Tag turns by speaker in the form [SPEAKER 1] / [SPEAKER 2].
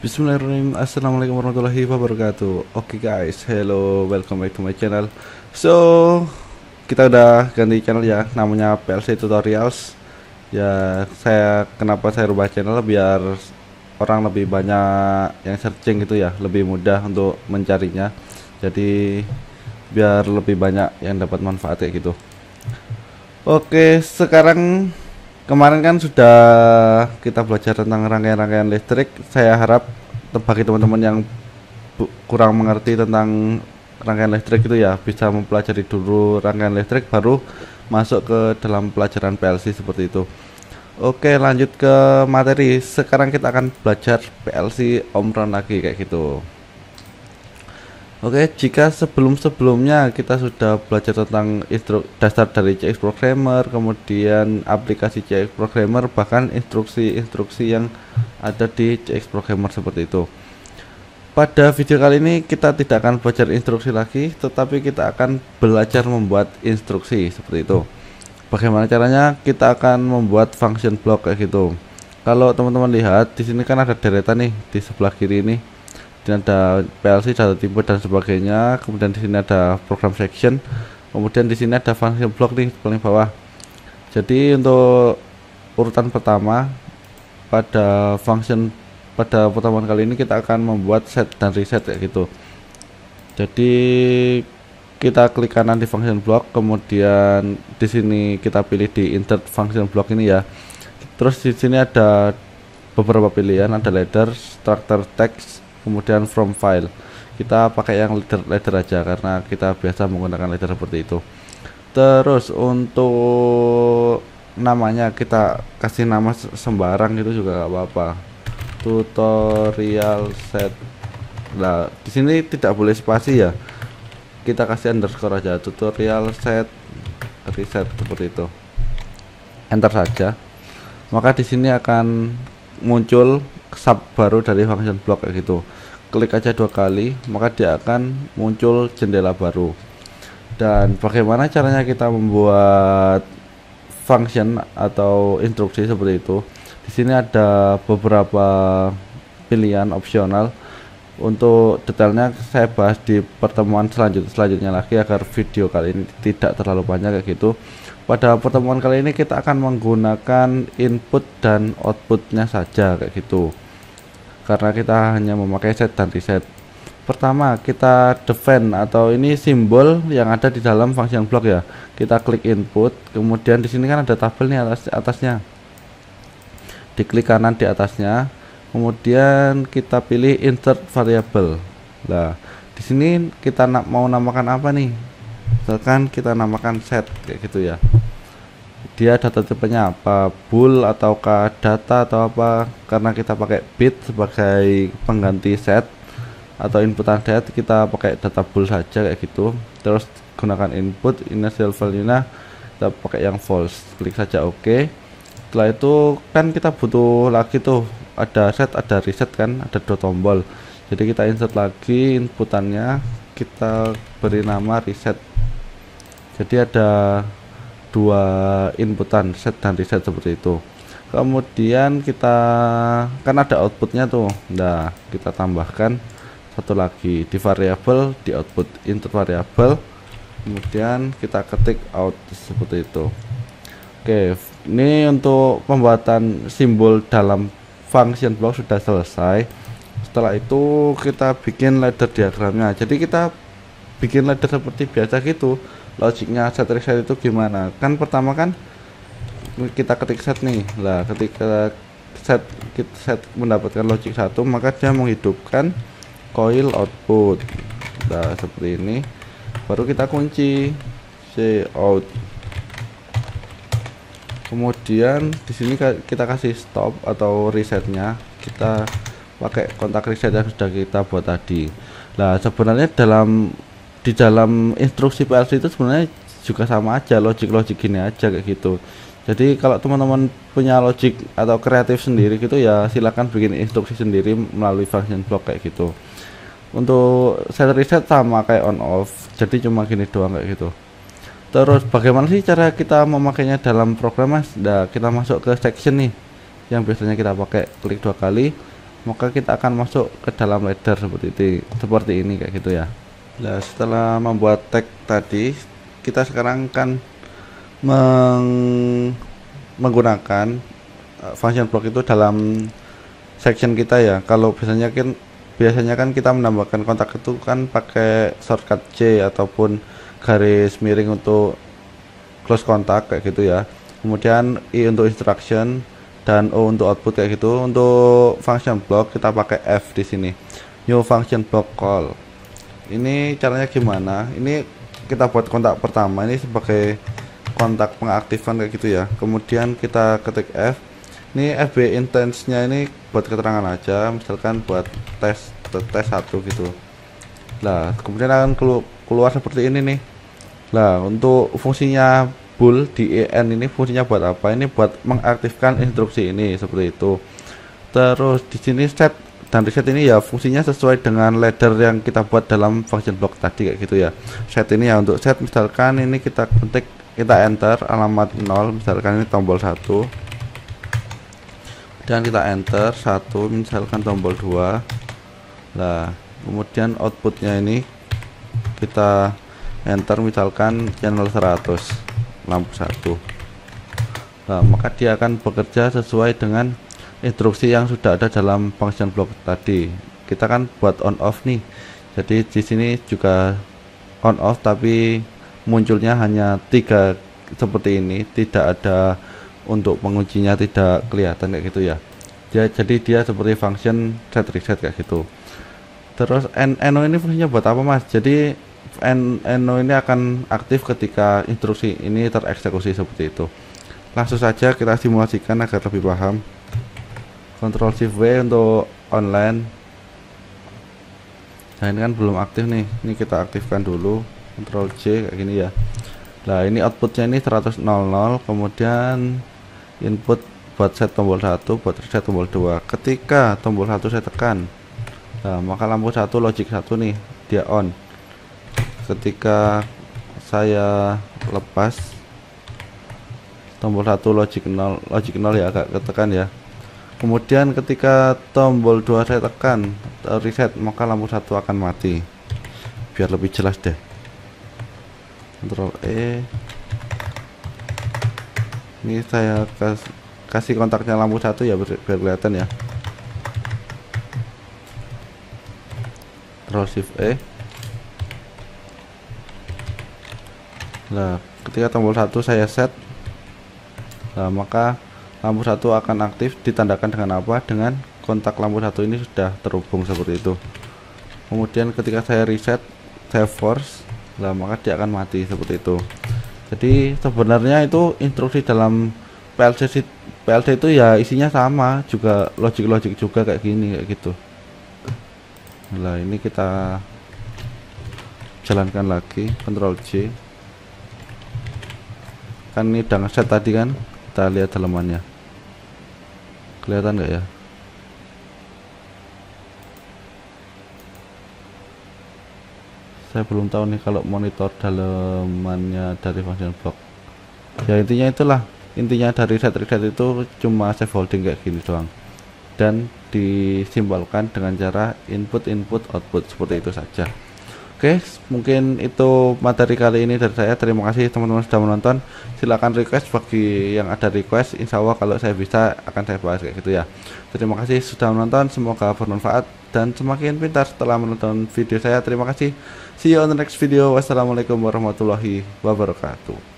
[SPEAKER 1] Bismillahirrahmanirrahim. Assalamualaikum warahmatullahi wabarakatuh. Oke guys, hello, welcome back to my channel. So, kita udah ganti channel ya, namanya PLC Tutorials. Ya, kenapa saya rubah channel biar orang lebih banyak yang searching gitu ya, lebih mudah untuk mencarinya. Jadi biar lebih banyak yang dapat manfaat kayak gitu. Oke, sekarang kemarin kan sudah kita belajar tentang rangkaian-rangkaian listrik. Saya harap bagi teman-teman yang kurang mengerti tentang rangkaian listrik itu ya bisa mempelajari dulu rangkaian listrik baru masuk ke dalam pelajaran PLC seperti itu. Oke, lanjut ke materi. Sekarang kita akan belajar PLC Omron lagi kayak gitu. Oke, jika sebelum-sebelumnya kita sudah belajar tentang dasar dari CX Programmer, kemudian aplikasi CX Programmer, bahkan instruksi-instruksi yang ada di CX Programmer seperti itu. Pada video kali ini kita tidak akan belajar instruksi lagi, tetapi kita akan belajar membuat instruksi seperti itu. Bagaimana caranya? Kita akan membuat function block kayak gitu. Kalau teman-teman lihat di sini kan ada deretan nih di sebelah kiri ini. Dan ada PLC, data tipe dan sebagainya. Kemudian di sini ada program section. Kemudian di sini ada function block nih paling bawah. Jadi untuk urutan pertama pada pertemuan kali ini kita akan membuat set dan reset kayak gitu. Jadi kita klik kanan di function block, kemudian di sini kita pilih di insert function block ini ya. Terus di sini ada beberapa pilihan, ada ladder, structure text, kemudian from file. Kita pakai yang ladder aja karena kita biasa menggunakan ladder seperti itu. Terus untuk namanya kita kasih nama sembarang itu juga gak apa-apa. Tutorial set. Nah, di sini tidak boleh spasi ya. Kita kasih underscore aja, tutorial set reset seperti itu. Enter saja. Maka di sini akan muncul sub baru dari function block kayak gitu. Klik aja 2 kali maka dia akan muncul jendela baru. Dan bagaimana caranya kita membuat function atau instruksi seperti itu? Di sini ada beberapa pilihan opsional. Untuk detailnya saya bahas di pertemuan selanjutnya lagi agar video kali ini tidak terlalu panjang kayak gitu. Pada pertemuan kali ini kita akan menggunakan input dan outputnya saja kayak gitu, karena kita hanya memakai set dan reset. Pertama kita define atau ini simbol yang ada di dalam function block ya. Kita klik input, kemudian di sini kan ada tabel nih atasnya. Diklik kanan di atasnya, kemudian kita pilih insert variable. Nah, di sini kita mau namakan apa nih? Misalkan kita namakan set kayak gitu ya. Dia data tipenya apa, bool ataukah data atau apa? Karena kita pakai bit sebagai pengganti set atau inputan set, kita pakai data bool saja kayak gitu. Terus gunakan input, initial value-nya kita pakai yang false. Klik saja oke. Setelah itu kan kita butuh lagi tuh, ada set, ada reset kan, ada dua tombol. Jadi kita insert lagi inputannya, kita beri nama reset. Jadi ada dua inputan, set dan reset seperti itu. Kemudian kita kan ada outputnya tuh. Nah, kita tambahkan satu lagi di variabel, di output input variabel. Kemudian kita ketik out seperti itu. Oke, ini untuk pembuatan simbol dalam function block sudah selesai. Setelah itu kita bikin ladder diagramnya. Jadi kita bikin ladder seperti biasa gitu. Logiknya set reset itu gimana? Kan pertama kan kita ketik set nih. Lah, ketika set mendapatkan logik 1, maka dia menghidupkan coil output. Nah, seperti ini. Baru kita kunci out. Kemudian di sini kita kasih stop atau resetnya. Kita pakai kontak reset yang sudah kita buat tadi. Nah, sebenarnya di dalam instruksi PLC itu sebenarnya juga sama aja, logik gini aja kayak gitu. Jadi kalau teman-teman punya logik atau kreatif sendiri gitu ya silakan bikin instruksi sendiri melalui function block kayak gitu. Untuk set reset sama kayak on off, jadi cuma gini doang kayak gitu. Terus bagaimana sih cara kita memakainya dalam program mas? Nah, kita masuk ke section nih yang biasanya kita pakai, klik 2 kali, maka kita akan masuk ke dalam ladder seperti ini kayak gitu ya. Nah, setelah membuat tag tadi, kita sekarang kan menggunakan function block itu dalam section kita ya. Kalau biasanya kan kita menambahkan kontak itu kan pakai shortcut C ataupun garis miring untuk close kontak kayak gitu ya. Kemudian I untuk instruction dan O untuk output kayak gitu. Untuk function block kita pakai F di sini. New function block call. Ini caranya gimana? Ini kita buat kontak pertama ini sebagai kontak pengaktifan kayak gitu ya. Kemudian kita ketik F. Ini FB intense nya ini buat keterangan aja, misalkan buat tes 1 gitu. Nah, kemudian akan keluar seperti ini nih. Nah, untuk fungsinya bool di EN ini fungsinya buat apa? Ini buat mengaktifkan instruksi ini seperti itu. Terus di sini set dan reset ini ya fungsinya sesuai dengan ladder yang kita buat dalam function block tadi kayak gitu ya. Set ini ya untuk set, misalkan ini kita enter alamat 0, misalkan ini tombol 1 dan kita enter 1, misalkan tombol 2. Nah, kemudian outputnya ini kita enter misalkan channel 100 lampu 1. Nah, maka dia akan bekerja sesuai dengan instruksi yang sudah ada dalam function block tadi. Kita kan buat on off nih, jadi di sini juga on off tapi munculnya hanya 3 seperti ini, tidak ada untuk penguncinya, tidak kelihatan kayak gitu ya. Jadi dia seperti function set reset kayak gitu. Terus NO ini fungsinya buat apa mas? Jadi NO ini akan aktif ketika instruksi ini tereksekusi seperti itu. Langsung saja kita simulasikan agar lebih paham. Ctrl Shift W untuk online. Nah, ini kan belum aktif nih. Ini kita aktifkan dulu. Ctrl J kayak gini ya. Nah, ini outputnya ini 100.00. Kemudian input buat set tombol 1, buat reset tombol 2. Ketika tombol 1 saya tekan, nah, maka lampu 1 logic 1 nih dia on. Ketika saya lepas tombol 1 logic 0 ya agak ketekan ya. Kemudian ketika tombol 2 saya tekan reset, maka lampu 1 akan mati. Biar lebih jelas deh, Ctrl E. Ini saya kasih kontaknya lampu 1 ya biar kelihatan ya. Ctrl Shift E. Nah, ketika tombol 1 saya set, nah, maka lampu 1 akan aktif, ditandakan dengan apa? Dengan kontak lampu 1 ini sudah terhubung seperti itu. Kemudian ketika saya reset, saya force, nah, maka dia akan mati seperti itu. Jadi sebenarnya itu instruksi dalam PLC itu ya isinya sama, juga logic juga kayak gini kayak gitu. Nah, ini kita jalankan lagi, Ctrl J. Kan ini udah ngeset tadi kan, kita lihat dalamannya. Kelihatan nggak ya? Saya belum tahu nih kalau monitor dalamannya dari function block. Ya intinya itulah, intinya dari reset itu cuma save holding kayak gini doang, dan disimbolkan dengan cara input output seperti itu saja. Oke, mungkin itu materi kali ini dari saya. Terima kasih teman-teman sudah menonton. Silahkan request bagi yang ada request. Insya Allah kalau saya bisa akan saya bahas kayak gitu ya. Terima kasih sudah menonton. Semoga bermanfaat dan semakin pintar setelah menonton video saya. Terima kasih. See you on the next video. Wassalamualaikum warahmatullahi wabarakatuh.